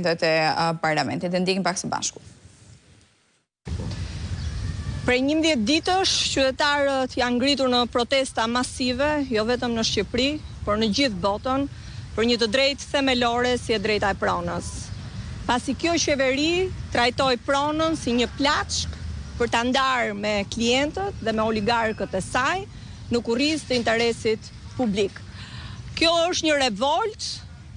e parlamentit. E ndikim pak së bashku. Prej 11 ditësh, qytetarët janë ngritur në protesta masive, jo vetëm në Shqipëri, por në gjithë botën, për një të drejtë themelore si e drejta e pronës. Pasi kjo qeveri trajtoi pronën si një plaçk për ta ndarë me klientët dhe me oligarkët e saj në kurrizë të interesit publik. Kjo është një revolt,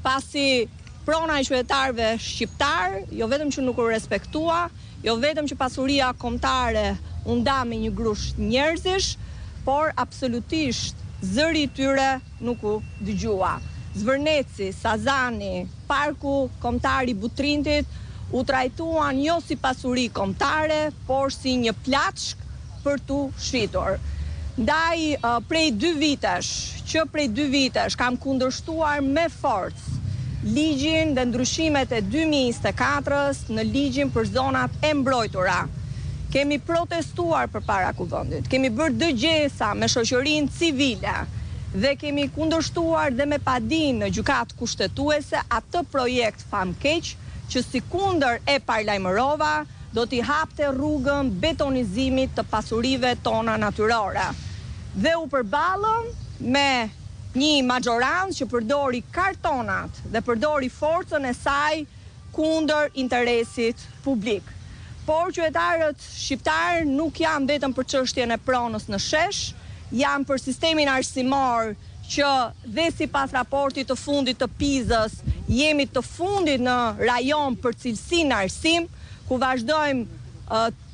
pasi prona e qytetarëve shqiptar, jo vetëm që nuk u respektua, jo vetëm që pasuria kombëtare u nda me një grusht njerëzish, por absolutisht zëri i tyre nuk u dëgjua. Zvërneci, Sazani, parku kombëtar i Butrintit u trajtuan jo si pasuri kombëtare, por si një plaçk për tu shfitur. Ndaj prej 2 vitesh kam kundërshtuar me forcë ligjin dhe ndryshimet e 2024-s në ligjin për zonat e mbrojtura. Kemi protestuar përpara kuvendit, kemi bërë dëgjesa me shoqërinë civile dhe kemi kundërshtuar dhe me padin në gjykatë kushtetuese atë projekt famkeq që sikundër e paralajmërova do t'i hapte rrugën betonizimit të pasurive tona natyrore. Dhe u përballëm me një majorancë që përdori kartonat dhe përdori forcën e saj kundër interesit publik. Por qytetarët shqiptar nuk janë vetëm për çështjen e pronës në shesh, janë për sistemin arsimor që dhe sipas raportit të fundit të PISA-s jemi të fundit në rajon për cilësinë arsim, ku vazhdojmë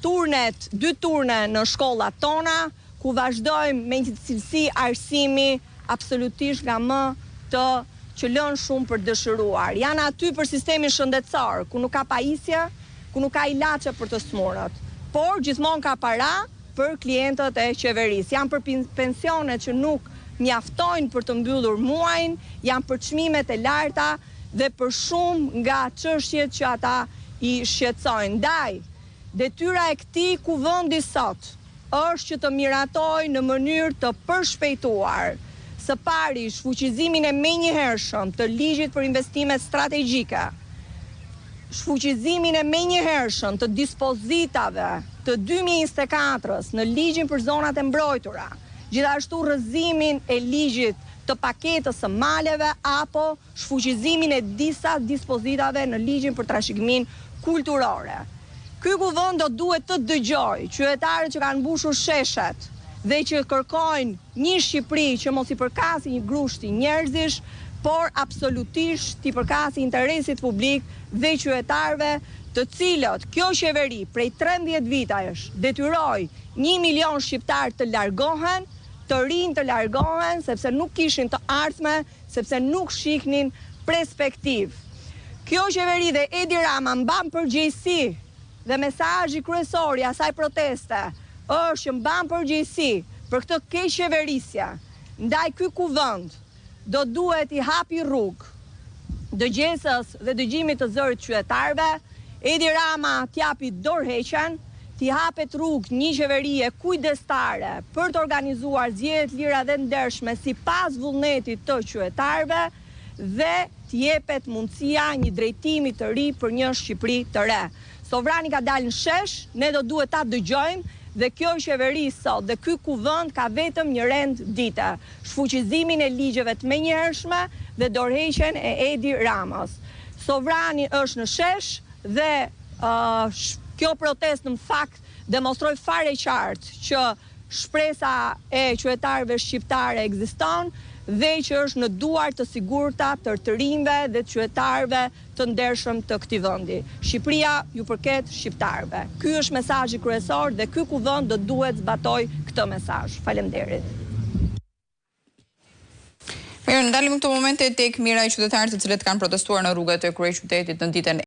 2 turne në shkollat tona, ku vazhdojmë me një cilësi arsimi absolutisht nga më të që lën shumë për dëshiruar. Janë aty për sistemin shëndetësor, ku nuk ka pajisje, ku nuk ka ilaçe për të smurët, por gjithmonë ka para për klientët e qeverisë. Janë për pensionet që nuk mjaftojnë për të mbyllur muajin, janë për çmimet e larta dhe për shumë nga çështjet që ata i shqetësojnë. Ndaj, detyra e këtij kuvendi sot është që të miratojë në mënyrë të përshpejtuar së pari shfuqizimin e menjëhershëm të ligjit për investimet strategjike, shfuqizimin e menjëhershëm të dispozitave të 2024-s në ligjin për zonat e mbrojtura, gjithashtu rrëzimin e ligjit të paketës së maleve apo shfuqizimin e disa dispozitave në ligjin për trashëgiminë kulturore. Ky kuvend do duhet të dëgjojë qytetarët që kanë mbushur sheshet dhe që kërkojnë një Shqipëri që mos i përkasi një grushti njerëzish, por absolutisht t'i përkasi interesit publik dhe qytetarëve, të cilët kjo qeveri prej 13 vitesh detyroi 1 milion shqiptar të largohen, të rinj të largohen, sepse nuk kishin të ardhme, sepse nuk shihnin perspektivë. Kjo qeveri dhe Edi Rama mban përgjegjësi dhe mesazhi kryesor i asaj proteste është që mban përgjegjësi për këtë keq qeverisje. Ndaj ky kuvend do duhet i hapi rrugë dëgjesës dhe dëgjimit të zërit qytetarëve, Edi Rama t'japi dorëheqjen, t'i hapet rrugë një qeverie kujdestare për të organizuar zgjedhje lira dhe ndershme sipas vullnetit të qytetarëve dhe t'jepet mundësia një drejtimi të ri për një Shqipëri të re. Sovrani ka dalë në shesh, ne do duhet ta dëgjojmë dhe kjo qeveri sot dhe ky kuvend ka vetëm një rend dite, shfuqizimin e ligjeve të menjëhershme dhe dorëheqjen e Edi Ramës. Sovrani është në shesh dhe kjo protestë në fakt demonstroi fare qartë që shpresa e qytetarëve shqiptare ekziston dhe që është në duar të sigurta të rinjve dhe të qytetarëve të ndershëm të këtij vendi. Shqipëria ju përket shqiptarëve. Ky është mesazhi kryesor dhe ky kuvend do duhet zbatojë këtë mesazh. Faleminderit. Mirë, ndalim këto momente tek mira e qytetarëve të cilët kanë protestuar në rrugët e kryeqytetit në ditën